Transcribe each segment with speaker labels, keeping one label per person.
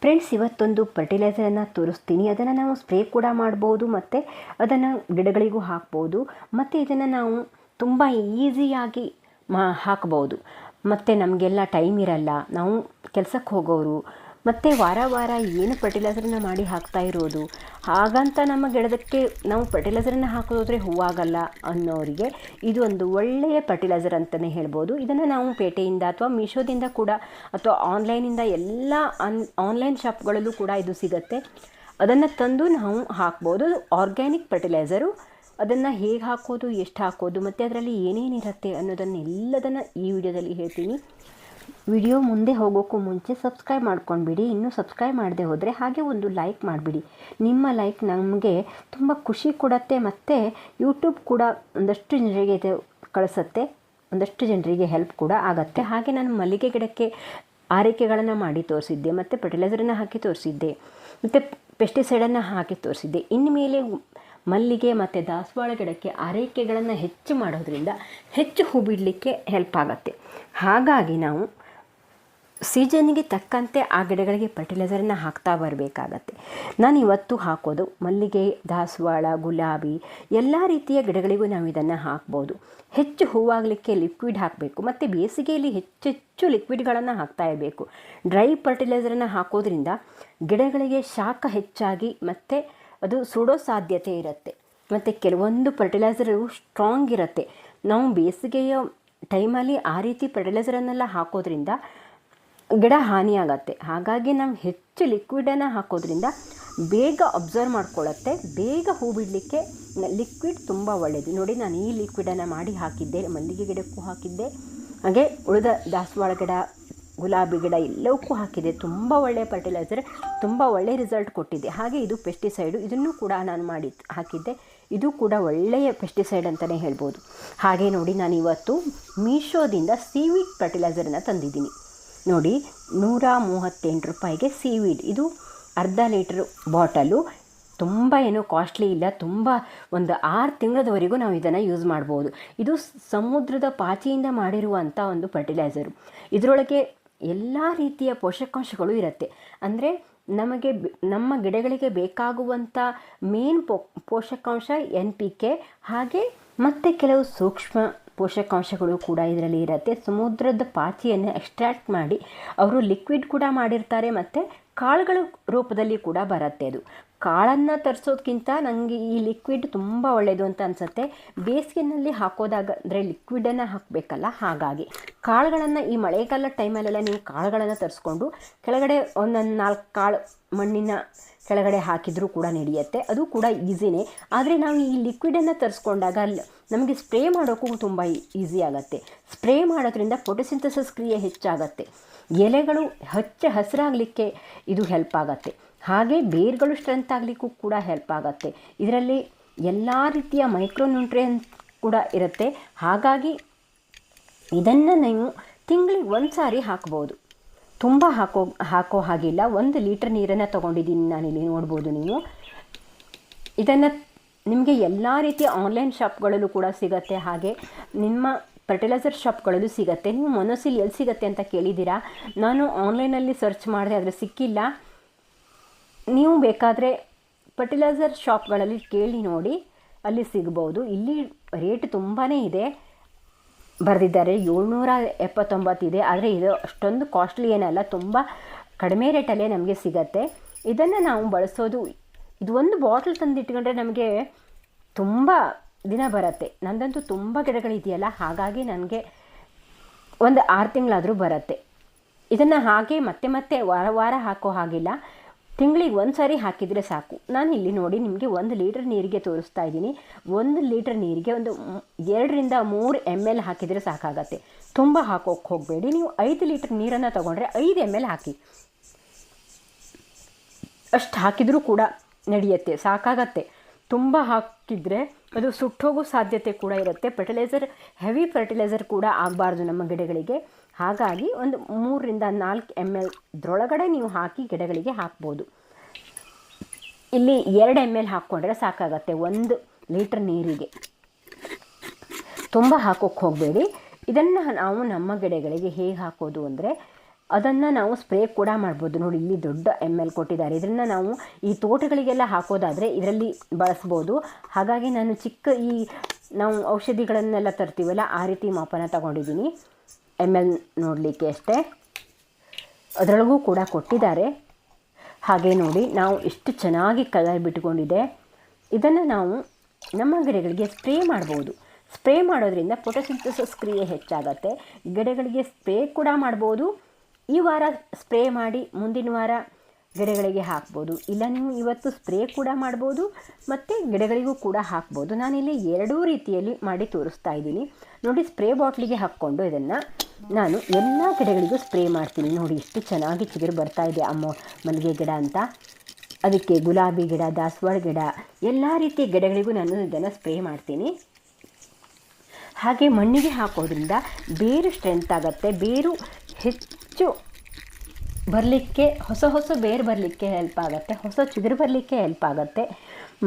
Speaker 1: Friends, ಇವತ್ತೊಂದು ಫರ್ಟಿಲೈಸರನ್ನು ತೋರಿಸ್ತೀನಿ. ಅದನ್ನು ನಾವು ಸ್ಪ್ರೇ ಕೂಡ ಮಾಡ್ಬೋದು ಮತ್ತು ಅದನ್ನು ಗಿಡಗಳಿಗೂ ಹಾಕ್ಬೋದು. ಮತ್ತು ಇದನ್ನು ನಾವು ತುಂಬ ಈಸಿಯಾಗಿ ಹಾಕ್ಬೋದು. ಮತ್ತು ನಮಗೆಲ್ಲ ಟೈಮ್ ಇರಲ್ಲ, ನಾವು ಕೆಲಸಕ್ಕೆ ಹೋಗೋರು, ಮತ್ತು ವಾರ ವಾರ ಏನು ಫರ್ಟಿಲೈಸರನ್ನು ಮಾಡಿ ಹಾಕ್ತಾ ಇರೋದು, ಹಾಗಂತ ನಮ್ಮ ಗಿಡದಕ್ಕೆ ನಾವು ಫರ್ಟಿಲೈಸರನ್ನು ಹಾಕೋದ್ರೆ ಹೂವಾಗಲ್ಲ ಅನ್ನೋರಿಗೆ ಇದು ಒಂದು ಒಳ್ಳೆಯ ಫರ್ಟಿಲೈಸರ್ ಅಂತಲೇ ಹೇಳ್ಬೋದು. ಇದನ್ನು ನಾವು ಪೇಟೆಯಿಂದ ಅಥವಾ ಮೀಶೋದಿಂದ ಕೂಡ ಅಥವಾ ಆನ್ಲೈನಿಂದ ಎಲ್ಲ ಆನ್ಲೈನ್ ಶಾಪ್ಗಳಲ್ಲೂ ಕೂಡ ಇದು ಸಿಗುತ್ತೆ. ಅದನ್ನು ತಂದು ನಾವು ಹಾಕ್ಬೋದು. Organic fertiliser. ಅದನ್ನು ಹೇಗೆ ಹಾಕೋದು, ಎಷ್ಟು ಹಾಕೋದು ಮತ್ತು ಅದರಲ್ಲಿ ಏನೇನಿರುತ್ತೆ ಅನ್ನೋದನ್ನೆಲ್ಲದನ್ನು ಈ ವಿಡಿಯೋದಲ್ಲಿ ಹೇಳ್ತೀನಿ. ವಿಡಿಯೋ ಮುಂದೆ ಹೋಗೋಕ್ಕೂ ಮುಂಚೆ ಸಬ್ಸ್ಕ್ರೈಬ್ ಮಾಡ್ಕೊಂಡ್ಬಿಡಿ. ಇನ್ನೂ ಸಬ್ಸ್ಕ್ರೈಬ್ ಮಾಡದೆ ಹೋದರೆ ಹಾಗೆ ಒಂದು ಲೈಕ್ ಮಾಡಿಬಿಡಿ. ನಿಮ್ಮ ಲೈಕ್ ನಮಗೆ ತುಂಬ ಖುಷಿ ಕೊಡುತ್ತೆ ಮತ್ತು ಯೂಟ್ಯೂಬ್ ಕೂಡ ಒಂದಷ್ಟು ಜನರಿಗೆ ಇದು ಕಳಿಸುತ್ತೆ, ಒಂದಷ್ಟು ಜನರಿಗೆ ಹೆಲ್ಪ್ ಕೂಡ ಆಗುತ್ತೆ. ಹಾಗೆ ನಾನು ಮಲ್ಲಿಗೆ ಗಿಡಕ್ಕೆ ಆರೈಕೆಗಳನ್ನು ಮಾಡಿ ತೋರಿಸಿದ್ದೆ ಮತ್ತು ಫರ್ಟಿಲೈಸರನ್ನು ಹಾಕಿ ತೋರಿಸಿದ್ದೆ ಮತ್ತು ಪೆಸ್ಟಿಸೈಡನ್ನು ಹಾಕಿ ತೋರಿಸಿದ್ದೆ. ಇನ್ಮೇಲೆ ಮಲ್ಲಿಗೆ ಮತ್ತು ದಾಸವಾಳ ಗಿಡಕ್ಕೆ ಆರೈಕೆಗಳನ್ನು ಹೆಚ್ಚು ಮಾಡೋದ್ರಿಂದ ಹೆಚ್ಚು ಹೂ ಬಿಡಲಿಕ್ಕೆ ಹೆಲ್ಪ್ ಆಗುತ್ತೆ. ಹಾಗಾಗಿ ನಾವು ಸೀಸನ್ನಿಗೆ ತಕ್ಕಂತೆ ಆ ಗಿಡಗಳಿಗೆ ಫರ್ಟಿಲೈಸರನ್ನು ಹಾಕ್ತಾ ಬರಬೇಕಾಗತ್ತೆ. ನಾನು ಇವತ್ತು ಹಾಕೋದು ಮಲ್ಲಿಗೆ, ದಾಸವಾಳ, ಗುಲಾಬಿ ಎಲ್ಲ ರೀತಿಯ ಗಿಡಗಳಿಗೂ ನಾವು ಇದನ್ನು ಹಾಕ್ಬೋದು. ಹೆಚ್ಚು ಹೂವಾಗಲಿಕ್ಕೆ ಲಿಕ್ವಿಡ್ ಹಾಕಬೇಕು ಮತ್ತು ಬೇಸಿಗೆಯಲ್ಲಿ ಹೆಚ್ಚೆಚ್ಚು ಲಿಕ್ವಿಡ್ಗಳನ್ನು ಹಾಕ್ತಾ ಇರಬೇಕು. ಡ್ರೈ ಫರ್ಟಿಲೈಸರನ್ನು ಹಾಕೋದ್ರಿಂದ ಗಿಡಗಳಿಗೆ ಶಾಖ ಹೆಚ್ಚಾಗಿ ಮತ್ತು ಅದು ಸುಡೋ ಸಾಧ್ಯತೆ ಇರುತ್ತೆ. ಮತ್ತು ಕೆಲವೊಂದು ಫರ್ಟಿಲೈಸರು ಸ್ಟ್ರಾಂಗ್ ಇರುತ್ತೆ. ನಾವು ಬೇಸಿಗೆಯ ಟೈಮಲ್ಲಿ ಆ ರೀತಿ ಫರ್ಟಿಲೈಸರನ್ನೆಲ್ಲ ಹಾಕೋದ್ರಿಂದ ಗಿಡ ಹಾನಿಯಾಗತ್ತೆ. ಹಾಗಾಗಿ ನಾವು ಹೆಚ್ಚು ಲಿಕ್ವಿಡನ್ನು ಹಾಕೋದ್ರಿಂದ ಬೇಗ ಅಬ್ಸರ್ವ್ ಮಾಡ್ಕೊಳ್ಳುತ್ತೆ, ಬೇಗ ಹೂ ಬಿಡಲಿಕ್ಕೆ ಲಿಕ್ವಿಡ್ ತುಂಬ ಒಳ್ಳೆಯದು. ನೋಡಿ, ನಾನು ಈ ಲಿಕ್ವಿಡನ್ನು ಮಾಡಿ ಹಾಕಿದ್ದೆ, ಮಲ್ಲಿಗೆ ಗಿಡಕ್ಕೂ ಹಾಕಿದ್ದೆ, ಹಾಗೆ ಉಳಿದ ದಾಸವಾಳ ಗಿಡ, ಗುಲಾಬಿ ಗಿಡ ಎಲ್ಲವಕ್ಕೂ ಹಾಕಿದೆ. ತುಂಬ ಒಳ್ಳೆಯ ಫರ್ಟಿಲೈಸರ್, ತುಂಬ ಒಳ್ಳೆಯ ರಿಸಲ್ಟ್ ಕೊಟ್ಟಿದೆ. ಹಾಗೆ ಇದು ಪೆಸ್ಟಿಸೈಡು, ಇದನ್ನು ಕೂಡ ನಾನು ಮಾಡಿ ಹಾಕಿದ್ದೆ. ಇದು ಕೂಡ ಒಳ್ಳೆಯ ಪೆಸ್ಟಿಸೈಡ್ ಅಂತಲೇ ಹೇಳ್ಬೋದು. ಹಾಗೆ ನೋಡಿ, ನಾನು ಇವತ್ತು ಮೀಶೋದಿಂದ ಸೀವೀಡ್ ಫರ್ಟಿಲೈಸರನ್ನು ತಂದಿದ್ದೀನಿ. ನೋಡಿ, 138 ರೂಪಾಯಿಗೆ ಸೀವೀಡ್. ಇದು ಅರ್ಧ ಲೀಟ್ರ್ ಬಾಟಲು. ತುಂಬ ಏನೂ ಕಾಸ್ಟ್ಲಿ ಇಲ್ಲ. ತುಂಬ ಒಂದು 6 ತಿಂಗಳವರೆಗೂ ನಾವು ಇದನ್ನು ಯೂಸ್ ಮಾಡ್ಬೋದು. ಇದು ಸಮುದ್ರದ ಪಾಚಿಯಿಂದ ಮಾಡಿರುವಂಥ ಒಂದು ಫರ್ಟಿಲೈಸರು. ಇದರೊಳಗೆ ಎಲ್ಲ ರೀತಿಯ ಪೋಷಕಾಂಶಗಳು ಇರುತ್ತೆ. ಅಂದರೆ ನಮಗೆ ನಮ್ಮ ಗಿಡಗಳಿಗೆ ಬೇಕಾಗುವಂಥ ಮೇನ್ ಪೋಷಕಾಂಶ NPK, ಹಾಗೆ ಮತ್ತು ಕೆಲವು ಸೂಕ್ಷ್ಮ ಪೋಷಕಾಂಶಗಳು ಕೂಡ ಇದರಲ್ಲಿ ಇರುತ್ತೆ. ಸಮುದ್ರದ ಪಾಚಿಯನ್ನು ಎಕ್ಸ್ಟ್ರಾಕ್ಟ್ ಮಾಡಿ ಅವರು ಲಿಕ್ವಿಡ್ ಕೂಡ ಮಾಡಿರ್ತಾರೆ ಮತ್ತು ಕಾಳುಗಳ ರೂಪದಲ್ಲಿ ಕೂಡ ಬರುತ್ತೆ. ಅದು ಕಾಳನ್ನು ತರಿಸೋದಕ್ಕಿಂತ ನನಗೆ ಈ ಲಿಕ್ವಿಡ್ ತುಂಬ ಒಳ್ಳೆಯದು ಅಂತ ಅನಿಸುತ್ತೆ. ಬೇಸಿಗೆನಲ್ಲಿ ಹಾಕೋದಾಗ ಅಂದರೆ ಲಿಕ್ವಿಡನ್ನು ಹಾಕಬೇಕಲ್ಲ, ಹಾಗಾಗಿ ಕಾಳುಗಳನ್ನು ಈ ಮಳೆಗಾಲ ಟೈಮಲ್ಲೆಲ್ಲ ನೀವು ಕಾಳುಗಳನ್ನು ತರಿಸ್ಕೊಂಡು ಕೆಳಗಡೆ ಒಂದೊಂದು 4 ಕಾಳು ಮಣ್ಣಿನ ಕೆಳಗಡೆ ಹಾಕಿದರೂ ಕೂಡ ನಡೆಯುತ್ತೆ. ಅದು ಕೂಡ ಈಸಿನೇ. ಆದರೆ ನಾವು ಈ ಲಿಕ್ವಿಡನ್ನು ತರಿಸ್ಕೊಂಡಾಗ ನಮಗೆ ಸ್ಪ್ರೇ ಮಾಡೋಕ್ಕೂ ತುಂಬ ಈಸಿ ಆಗುತ್ತೆ. ಸ್ಪ್ರೇ ಮಾಡೋದ್ರಿಂದ ಫೋಟೋಸಿಂಥಸಿಸ್ ಕ್ರಿಯೆ ಹೆಚ್ಚಾಗತ್ತೆ, ಎಲೆಗಳು ಹಸಿರಾಗಲಿಕ್ಕೆ ಇದು ಹೆಲ್ಪ್ ಆಗುತ್ತೆ. ಹಾಗೆ ಬೇರುಗಳು ಸ್ಟ್ರೆಂತ್ ಆಗಲಿಕ್ಕೂ ಕೂಡ ಹೆಲ್ಪ್ ಆಗುತ್ತೆ. ಇದರಲ್ಲಿ ಎಲ್ಲ ರೀತಿಯ ಮೈಕ್ರೋನ್ಯೂಟ್ರಿಯೆಂಟ್ ಕೂಡ ಇರುತ್ತೆ. ಹಾಗಾಗಿ ಇದನ್ನು ನೀವು ತಿಂಗಳಿಗೆ 1 ಸಾರಿ ಹಾಕ್ಬೋದು. ತುಂಬ ಹಾಕೋ ಹಾಗಿಲ್ಲ. 1 ಲೀಟ್ರ್ ನೀರನ್ನು ತೊಗೊಂಡಿದ್ದೀನಿ ನಾನಿಲ್ಲಿ, ನೋಡ್ಬೋದು ನೀವು. ಇದನ್ನು ನಿಮಗೆ ಎಲ್ಲ ರೀತಿಯ ಆನ್ಲೈನ್ ಶಾಪ್ಗಳಲ್ಲೂ ಕೂಡ ಸಿಗುತ್ತೆ, ಹಾಗೆ ನಿಮ್ಮ ಫರ್ಟಿಲೈಸರ್ ಶಾಪ್ಗಳಲ್ಲೂ ಸಿಗುತ್ತೆ. ನೀವು ಮೊನೊಸಿಲ್ ಎಲ್ಲಿ ಸಿಗುತ್ತೆ ಅಂತ ಕೇಳಿದ್ದೀರಾ. ನಾನು ಆನ್ಲೈನಲ್ಲಿ ಸರ್ಚ್ ಮಾಡಿದೆ, ಆದರೆ ಸಿಕ್ಕಿಲ್ಲ. ನೀವು ಬೇಕಾದರೆ ಫರ್ಟಿಲೈಸರ್ ಶಾಪ್ಗಳಲ್ಲಿ ಕೇಳಿ ನೋಡಿ, ಅಲ್ಲಿ ಸಿಗ್ಬೋದು. ಇಲ್ಲಿ ರೇಟ್ ತುಂಬಾ ಇದೆ, ಬರೆದಿದ್ದಾರೆ 779 ಇದೆ. ಆದರೆ ಇದು ಅಷ್ಟೊಂದು ಕಾಸ್ಟ್ಲಿ ಏನಲ್ಲ, ತುಂಬ ಕಡಿಮೆ ರೇಟಲ್ಲೇ ನಮಗೆ ಸಿಗತ್ತೆ. ಇದನ್ನು ನಾವು ಬಳಸೋದು, ಇದು ಒಂದು ಬಾಟಲ್ ತಂದಿಟ್ಕೊಂಡ್ರೆ ನಮಗೆ ತುಂಬ ದಿನ ಬರುತ್ತೆ. ನಂದಂತೂ ತುಂಬ ಗಿಡಗಳಿದೆಯಲ್ಲ, ಹಾಗಾಗಿ ನನಗೆ ಒಂದು 6 ತಿಂಗಳಾದರೂ ಬರುತ್ತೆ. ಇದನ್ನು ಹಾಗೆ ಮತ್ತೆ ಮತ್ತೆ ವಾರ ವಾರ ಹಾಕೋ ಹಾಗಿಲ್ಲ, ತಿಂಗಳಿಗೆ 1 ಸಾರಿ ಹಾಕಿದರೆ ಸಾಕು. ನಾನು ಇಲ್ಲಿ ನೋಡಿ ನಿಮಗೆ 1 ಲೀಟ್ರ್ ನೀರಿಗೆ ತೋರಿಸ್ತಾ ಇದ್ದೀನಿ. 1 ಲೀಟ್ರ್ ನೀರಿಗೆ ಒಂದು 2 ರಿಂದ 3 ml ಹಾಕಿದರೆ ಸಾಕಾಗತ್ತೆ. ತುಂಬ ಹಾಕೋಕ್ಕೆ ಹೋಗಬೇಡಿ. ನೀವು 5 ಲೀಟ್ರ್ ನೀರನ್ನು ತೊಗೊಂಡ್ರೆ 5 ml ಹಾಕಿ, ಅಷ್ಟು ಹಾಕಿದರೂ ಕೂಡ ನಡೆಯುತ್ತೆ, ಸಾಕಾಗತ್ತೆ. ತುಂಬ ಹಾಕಿದರೆ ಅದು ಸುಟ್ಟೋಗೋ ಸಾಧ್ಯತೆ ಕೂಡ ಇರುತ್ತೆ. ಫರ್ಟಿಲೈಸರ್ ಹೆವಿ ಫರ್ಟಿಲೈಸರ್ ಕೂಡ ಆಗಬಾರ್ದು ನಮ್ಮ ಗಿಡಗಳಿಗೆ. ಹಾಗಾಗಿ ಒಂದು 3 ರಿಂದ 4 ml ಇದರೊಳಗಡೆ ನೀವು ಹಾಕಿ ಗಿಡಗಳಿಗೆ ಹಾಕ್ಬೋದು. ಇಲ್ಲಿ 2 ml ಹಾಕ್ಕೊಂಡ್ರೆ ಸಾಕಾಗತ್ತೆ 1 ಲೀಟ್ರ್ ನೀರಿಗೆ. ತುಂಬ ಹಾಕೋಕ್ಕೆ ಹೋಗಬೇಡಿ. ಇದನ್ನು ನಾವು ನಮ್ಮ ಗಿಡಗಳಿಗೆ ಹೇಗೆ ಹಾಕೋದು ಅಂದರೆ, ಅದನ್ನು ನಾವು ಸ್ಪ್ರೇ ಕೂಡ ಮಾಡ್ಬೋದು. ನೋಡಿ ಇಲ್ಲಿ ದೊಡ್ಡ ML ಕೊಟ್ಟಿದ್ದಾರೆ. ಇದನ್ನು ನಾವು ಈ ತೋಟಗಳಿಗೆಲ್ಲ ಹಾಕೋದಾದರೆ ಇದರಲ್ಲಿ ಬಳಸ್ಬೋದು. ಹಾಗಾಗಿ ನಾನು ಚಿಕ್ಕ ನಾವು ಔಷಧಿಗಳನ್ನೆಲ್ಲ ತರ್ತೀವಲ್ಲ ಆ ರೀತಿ ಮಾಪನ ತಗೊಂಡಿದ್ದೀನಿ, ML ನೋಡಲಿಕ್ಕೆ ಅಷ್ಟೇ. ಅದರೊಳಗೂ ಕೂಡ ಕೊಟ್ಟಿದ್ದಾರೆ. ಹಾಗೆ ನೋಡಿ ನಾವು ಎಷ್ಟು ಚೆನ್ನಾಗಿ ಕಲರ್ ಬಿಟ್ಕೊಂಡಿದೆ. ಇದನ್ನು ನಾವು ನಮ್ಮ ಗಿಡಗಳಿಗೆ ಸ್ಪ್ರೇ ಮಾಡ್ಬೋದು. ಸ್ಪ್ರೇ ಮಾಡೋದ್ರಿಂದ ಫೋಟೋಸಿಂಥಸಿಸ್ ಕ್ರಿಯೆ ಹೆಚ್ಚಾಗತ್ತೆ. ಗಿಡಗಳಿಗೆ ಸ್ಪ್ರೇ ಕೂಡ ಮಾಡ್ಬೋದು. ಈ ವಾರ ಸ್ಪ್ರೇ ಮಾಡಿ ಮುಂದಿನ ವಾರ ಗಿಡಗಳಿಗೆ ಹಾಕ್ಬೋದು. ಇಲ್ಲ ನೀವು ಇವತ್ತು ಸ್ಪ್ರೇ ಕೂಡ ಮಾಡ್ಬೋದು ಮತ್ತು ಗಿಡಗಳಿಗೂ ಕೂಡ ಹಾಕ್ಬೋದು. ನಾನಿಲ್ಲಿ ಎರಡೂ ರೀತಿಯಲ್ಲಿ ಮಾಡಿ ತೋರಿಸ್ತಾ ಇದ್ದೀನಿ. ನೋಡಿ ಸ್ಪ್ರೇ ಬಾಟ್ಲಿಗೆ ಹಾಕ್ಕೊಂಡು ಇದನ್ನು ನಾನು ಎಲ್ಲ ಗಿಡಗಳಿಗೂ ಸ್ಪ್ರೇ ಮಾಡ್ತೀನಿ. ನೋಡಿ ಎಷ್ಟು ಚೆನ್ನಾಗಿ ಚಿಗುರು ಬರ್ತಾ ಇದೆ ಮಲ್ಲಿಗೆ ಗಿಡ ಅಂತ. ಅದಕ್ಕೆ ಗುಲಾಬಿ ಗಿಡ, ದಾಸವಾಳ ಗಿಡ, ಎಲ್ಲ ರೀತಿಯ ಗಿಡಗಳಿಗೂ ನಾನು ಇದನ್ನು ಸ್ಪ್ರೇ ಮಾಡ್ತೀನಿ. ಹಾಗೆ ಮಣ್ಣಿಗೆ ಹಾಕೋದ್ರಿಂದ ಬೇರು ಸ್ಟ್ರೆಂತ್ ಆಗುತ್ತೆ. ಬೇರು ಹೆಚ್ಚು ಬರಲಿಕ್ಕೆ, ಹೊಸ ಬೇರು ಬರಲಿಕ್ಕೆ ಹೆಲ್ಪ್ ಆಗುತ್ತೆ, ಹೊಸ ಚಿಗುರು ಬರಲಿಕ್ಕೆ ಹೆಲ್ಪ್ ಆಗುತ್ತೆ.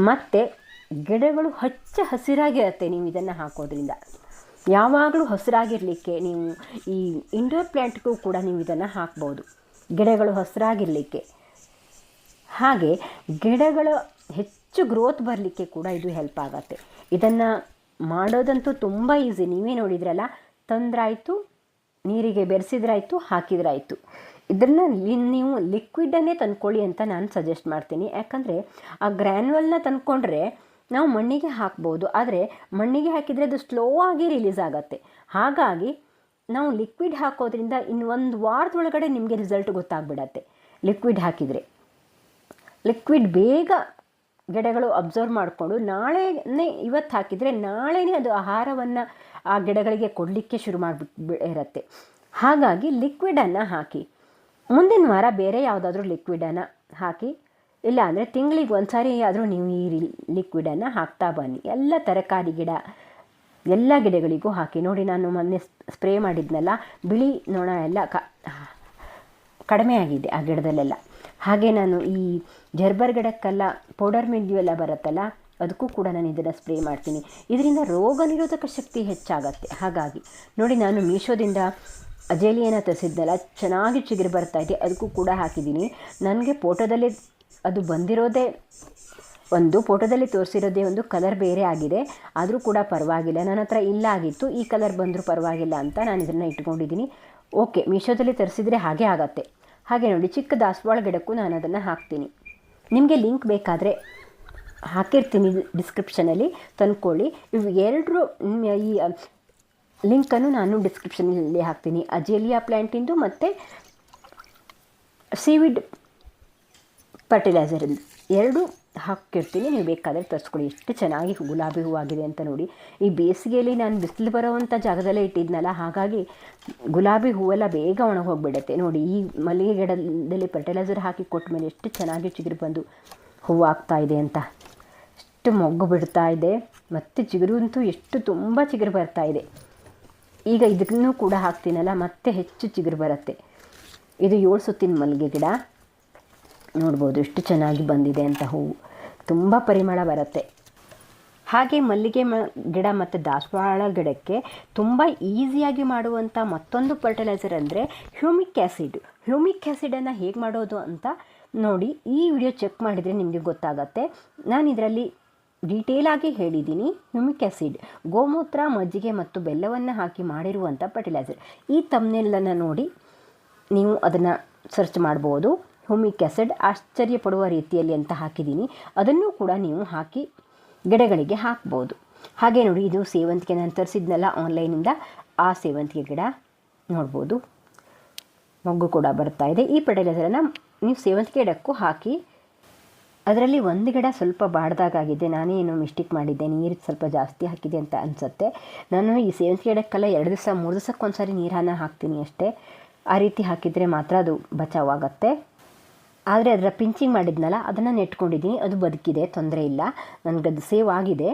Speaker 1: ಮತ್ತು ಗಿಡಗಳು ಹಸಿರಾಗಿರುತ್ತೆ ನೀವು ಇದನ್ನು ಹಾಕೋದ್ರಿಂದ. ಯಾವಾಗಲೂ ಹಸಿರಾಗಿರಲಿಕ್ಕೆ ನೀವು ಈ ಇಂಡೋರ್ ಪ್ಲ್ಯಾಂಟ್ಗೂ ಕೂಡ ನೀವು ಇದನ್ನು ಹಾಕ್ಬೋದು, ಗಿಡಗಳು ಹಸಿರಾಗಿರಲಿಕ್ಕೆ. ಹಾಗೆ ಗಿಡಗಳ ಹೆಚ್ಚು ಗ್ರೋತ್ ಬರಲಿಕ್ಕೆ ಕೂಡ ಇದು ಹೆಲ್ಪ್ ಆಗುತ್ತೆ. ಇದನ್ನು ಮಾಡೋದಂತೂ ತುಂಬ ಈಸಿ. ನೀವೇ ನೋಡಿದ್ರಲ್ಲ, ತಂದ್ರಾಯಿತು, ನೀರಿಗೆ ಬೆರೆಸಿದ್ರಾಯಿತು, ಹಾಕಿದ್ರಾಯಿತು. ಇದನ್ನು ನೀವು ಲಿಕ್ವಿಡನ್ನೇ ತಂದ್ಕೊಳ್ಳಿ ಅಂತ ನಾನು ಸಜೆಸ್ಟ್ ಮಾಡ್ತೀನಿ. ಯಾಕಂದರೆ ಆ ಗ್ರ್ಯಾನ್ಯುವಲ್ನ ತಂದ್ಕೊಂಡ್ರೆ ನಾವು ಮಣ್ಣಿಗೆ ಹಾಕ್ಬೋದು, ಆದರೆ ಮಣ್ಣಿಗೆ ಹಾಕಿದರೆ ಅದು ಸ್ಲೋ ಆಗಿ ರಿಲೀಸ್ ಆಗುತ್ತೆ. ಹಾಗಾಗಿ ನಾವು ಲಿಕ್ವಿಡ್ ಹಾಕೋದ್ರಿಂದ ಇನ್ನು 1 ವಾರದೊಳಗಡೆ ನಿಮಗೆ ರಿಸಲ್ಟ್ ಗೊತ್ತಾಗ್ಬಿಡತ್ತೆ. ಲಿಕ್ವಿಡ್ ಹಾಕಿದರೆ ಲಿಕ್ವಿಡ್ ಬೇಗ ಗಿಡಗಳು ಅಬ್ಸರ್ವ್ ಮಾಡಿಕೊಂಡು ನಾಳೆನೇ, ಇವತ್ತು ಹಾಕಿದರೆ ನಾಳೆನೇ ಅದು ಆಹಾರವನ್ನು ಆ ಗಿಡಗಳಿಗೆ ಕೊಡಲಿಕ್ಕೆ ಶುರು ಇರುತ್ತೆ. ಹಾಗಾಗಿ ಲಿಕ್ವಿಡನ್ನು ಹಾಕಿ, ಮುಂದಿನ ವಾರ ಬೇರೆ ಯಾವುದಾದ್ರೂ ಲಿಕ್ವಿಡನ್ನು ಹಾಕಿ, ಇಲ್ಲ ಅಂದರೆ ತಿಂಗಳಿಗೆ ಒಂದು ಸಾರಿ ಆದರೂ ನೀವು ಈ ಲಿಕ್ವಿಡನ್ನು ಹಾಕ್ತಾ ಬನ್ನಿ. ಎಲ್ಲ ತರಕಾರಿ ಗಿಡ, ಎಲ್ಲ ಗಿಡಗಳಿಗೂ ಹಾಕಿ. ನೋಡಿ ನಾನು ಮೊನ್ನೆ ಸ್ಪ್ರೇ ಮಾಡಿದ್ನಲ್ಲ, ಬಿಳಿ ನೊಣ ಎಲ್ಲ ಕಡಿಮೆ ಆಗಿದೆ ಆ ಗಿಡದಲ್ಲೆಲ್ಲ. ಹಾಗೆ ನಾನು ಈ ಜರ್ಬರ್ ಗಿಡಕ್ಕೆಲ್ಲ ಪೌಡರ್ ಮಿಲ್ಡ್ಯೂ ಎಲ್ಲ ಬರುತ್ತಲ್ಲ, ಅದಕ್ಕೂ ಕೂಡ ನಾನು ಇದನ್ನು ಸ್ಪ್ರೇ ಮಾಡ್ತೀನಿ. ಇದರಿಂದ ರೋಗ ನಿರೋಧಕ ಶಕ್ತಿ ಹೆಚ್ಚಾಗತ್ತೆ. ಹಾಗಾಗಿ ನೋಡಿ ನಾನು ಮೀಶೋದಿಂದ ಅಜೇಲಿಯನ ತರಿಸಿದ್ನಲ್ಲ, ಚೆನ್ನಾಗಿ ಚಿಗುರು ಬರ್ತಾಯಿದೆ, ಅದಕ್ಕೂ ಕೂಡ ಹಾಕಿದ್ದೀನಿ. ನನಗೆ ಫೋಟೋದಲ್ಲಿ ಅದು ಬಂದಿರೋದೇ ಒಂದು, ಫೋಟೋದಲ್ಲಿ ತೋರಿಸಿರೋದೇ ಒಂದು, ಕಲರ್ ಬೇರೆ ಆಗಿದೆ. ಆದರೂ ಕೂಡ ಪರವಾಗಿಲ್ಲ, ನನ್ನ ಹತ್ರ ಇಲ್ಲ ಆಗಿತ್ತು, ಈ ಕಲರ್ ಬಂದರೂ ಪರವಾಗಿಲ್ಲ ಅಂತ ನಾನು ಇದನ್ನು ಇಟ್ಕೊಂಡಿದ್ದೀನಿ. ಓಕೆ, ಮೀಶೋದಲ್ಲಿ ತರಿಸಿದರೆ ಹಾಗೆ ಆಗತ್ತೆ. ಹಾಗೆ ನೋಡಿ ಚಿಕ್ಕ ದಾಸವಾಳ ಗಿಡಕ್ಕೂ ನಾನು ಅದನ್ನು ಹಾಕ್ತೀನಿ. ನಿಮಗೆ ಲಿಂಕ್ ಬೇಕಾದರೆ ಹಾಕಿರ್ತೀನಿ ಡಿಸ್ಕ್ರಿಪ್ಷನಲ್ಲಿ, ತಂದ್ಕೊಳ್ಳಿ. ಇವು ಎರಡರೂ ಈ ಲಿಂಕನ್ನು ನಾನು ಡಿಸ್ಕ್ರಿಪ್ಷನಲ್ಲಿ ಹಾಕ್ತೀನಿ. ಅಜೇಲಿಯಾ ಪ್ಲ್ಯಾಂಟಿಂದು ಮತ್ತು ಸೀವಿಡ್ ಫರ್ಟಿಲೈಸರಿಂದ ಎರಡೂ ಹಾಕಿರ್ತೀನಿ. ನೀವು ಬೇಕಾದರೆ ತರಿಸ್ಕೊಳ್ಳಿ. ಎಷ್ಟು ಚೆನ್ನಾಗಿ ಗುಲಾಬಿ ಹೂವಾಗಿದೆ ಅಂತ ನೋಡಿ. ಈ ಬೇಸಿಗೆಯಲ್ಲಿ ನಾನು ಬಿಸಿಲು ಬರೋವಂಥ ಜಾಗದಲ್ಲೇ ಇಟ್ಟಿದ್ನಲ್ಲ, ಹಾಗಾಗಿ ಗುಲಾಬಿ ಹೂವೆಲ್ಲ ಬೇಗ ಒಣಗೋಗ್ಬಿಡುತ್ತೆ. ನೋಡಿ ಈ ಮಲ್ಲಿಗೆ ಗಿಡದಲ್ಲಿ ಫರ್ಟಿಲೈಸರ್ ಹಾಕಿ ಕೊಟ್ಟ ಮೇಲೆ ಎಷ್ಟು ಚೆನ್ನಾಗಿ ಚಿಗುರು ಬಂದು ಹೂವು ಆಗ್ತಾ ಇದೆ ಅಂತ, ಎಷ್ಟು ಮೊಗ್ಗು ಬಿಡ್ತಾ ಇದೆ. ಮತ್ತು ಚಿಗುರು ಅಂತೂ ಎಷ್ಟು ತುಂಬ ಚಿಗುರು ಬರ್ತಾ ಇದೆ. ಈಗ ಇದನ್ನು ಕೂಡ ಹಾಕ್ತೀನಲ್ಲ, ಮತ್ತೆ ಹೆಚ್ಚು ಚಿಗುರು ಬರುತ್ತೆ. ಇದು 7 ಸುತ್ತಿನ ಮಲ್ಲಿಗೆ ಗಿಡ, ನೋಡ್ಬೋದು ಎಷ್ಟು ಚೆನ್ನಾಗಿ ಬಂದಿದೆ ಅಂತ. ಹೂವು ತುಂಬ ಪರಿಮಳ ಬರುತ್ತೆ. ಹಾಗೆ ಮಲ್ಲಿಗೆ ಗಿಡ ಮತ್ತು ದಾಸವಾಳ ಗಿಡಕ್ಕೆ ತುಂಬ ಈಸಿಯಾಗಿ ಮಾಡುವಂಥ ಮತ್ತೊಂದು ಫರ್ಟಿಲೈಸರ್ ಅಂದರೆ ಹ್ಯೂಮಿಕ್ ಆ್ಯಸಿಡ್. ಹ್ಯೂಮಿಕ್ ಆ್ಯಸಿಡನ್ನು ಹೇಗೆ ಮಾಡೋದು ಅಂತ ನೋಡಿ, ಈ ವಿಡಿಯೋ ಚೆಕ್ ಮಾಡಿದರೆ ನಿಮಗೆ ಗೊತ್ತಾಗತ್ತೆ. ನಾನು ಇದರಲ್ಲಿ ಡೀಟೇಲಾಗಿ ಹೇಳಿದ್ದೀನಿ. ಹ್ಯೂಮಿಕ್ ಆ್ಯಸಿಡ್ ಗೋಮೂತ್ರ, ಮಜ್ಜಿಗೆ ಮತ್ತು ಬೆಲ್ಲವನ್ನು ಹಾಕಿ ಮಾಡಿರುವಂಥ ಫರ್ಟಿಲೈಸರ್. ಈ ಥಂಬ್ನೇಲನ್ನು ನೋಡಿ ನೀವು ಅದನ್ನು ಸರ್ಚ್ ಮಾಡ್ಬೋದು. ಹ್ಯೂಮಿಕ್ ಆ್ಯಸಿಡ್ ಆಶ್ಚರ್ಯ ಪಡುವ ರೀತಿಯಲ್ಲಿ ಅಂತ ಹಾಕಿದ್ದೀನಿ. ಅದನ್ನು ಕೂಡ ನೀವು ಹಾಕಿ ಗಿಡಗಳಿಗೆ ಹಾಕ್ಬೋದು. ಹಾಗೆ ನೋಡಿ ಇದು ಸೇವಂತಿಗೆ ನಾನು ತರಿಸಿದ್ನಲ್ಲ ಆನ್ಲೈನಿಂದ, ಆ ಸೇವಂತಿಗೆ ಗಿಡ ನೋಡ್ಬೋದು, ಮೊಗ್ಗು ಕೂಡ ಬರ್ತಾ ಇದೆ. ಈ ಫರ್ಟಿಲೈಸರನ್ನು ನೀವು ಸೇವಂತಿಗೆ ಗಿಡಕ್ಕೂ ಹಾಕಿ. ಅದರಲ್ಲಿ ಒಂದು ಗಿಡ ಸ್ವಲ್ಪ ಬಾಡ್ದಾಗಿದೆ, ನಾನೇ ಏನೋ ಮಿಸ್ಟೇಕ್ ಮಾಡಿದ್ದೆ, ನೀರು ಸ್ವಲ್ಪ ಜಾಸ್ತಿ ಹಾಕಿದೆ ಅಂತ ಅನಿಸುತ್ತೆ. ನಾನು ಈ ಸೇವಂತಿಗೆ ಗಿಡಕ್ಕೆಲ್ಲ 2 ದಿವಸ 3 ದಿವಸಕ್ಕೊಂದು ಸಾರಿ ನೀರನ್ನು ಹಾಕ್ತೀನಿ ಅಷ್ಟೇ. ಆ ರೀತಿ ಹಾಕಿದರೆ ಮಾತ್ರ ಅದು ಬಚಾವಾಗತ್ತೆ. ಆದರೆ ಅದರ ಪಿಂಚಿಂಗ್ ಮಾಡಿದ್ನಲ್ಲ, ಅದನ್ನು ನೆಟ್ಕೊಂಡಿದ್ದೀನಿ, ಅದು ಬದುಕಿದೆ, ತೊಂದರೆ ಇಲ್ಲ, ನನಗದು ಸೇವ್ ಆಗಿದೆ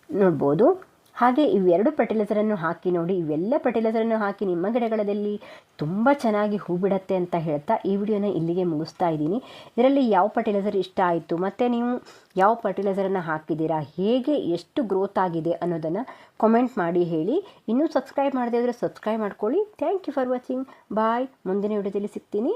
Speaker 1: ನೋಡ್ಬೋದು. ಹಾಗೆ ಇವೆರಡು ಫರ್ಟಿಲೈಸರನ್ನು ಹಾಕಿ ನೋಡಿ. ಇವೆಲ್ಲ ಫರ್ಟಿಲೈಸರನ್ನು ಹಾಕಿ ನಿಮ್ಮ ಗಿಡಗಳಲ್ಲಿ ತುಂಬ ಚೆನ್ನಾಗಿ ಹೂ ಬಿಡುತ್ತೆ ಅಂತ ಹೇಳ್ತಾ ಈ ವಿಡಿಯೋನ ಇಲ್ಲಿಗೆ ಮುಗಿಸ್ತಾ ಇದ್ದೀನಿ. ಇದರಲ್ಲಿ ಯಾವ ಫರ್ಟಿಲೈಸರ್ ಇಷ್ಟ ಆಯಿತು ಮತ್ತು ನೀವು ಯಾವ ಫರ್ಟಿಲೈಸರನ್ನು ಹಾಕಿದ್ದೀರಾ, ಹೇಗೆ ಎಷ್ಟು ಗ್ರೋತ್ ಆಗಿದೆ ಅನ್ನೋದನ್ನು ಕಾಮೆಂಟ್ ಮಾಡಿ ಹೇಳಿ. ಇನ್ನೂ ಸಬ್ಸ್ಕ್ರೈಬ್ ಮಾಡದೇ ಇದ್ದರೆ ಸಬ್ಸ್ಕ್ರೈಬ್ ಮಾಡ್ಕೊಳ್ಳಿ. Thank you for watching. Bye. ಮುಂದಿನ ವಿಡಿಯೋದಲ್ಲಿ ಸಿಗ್ತೀನಿ.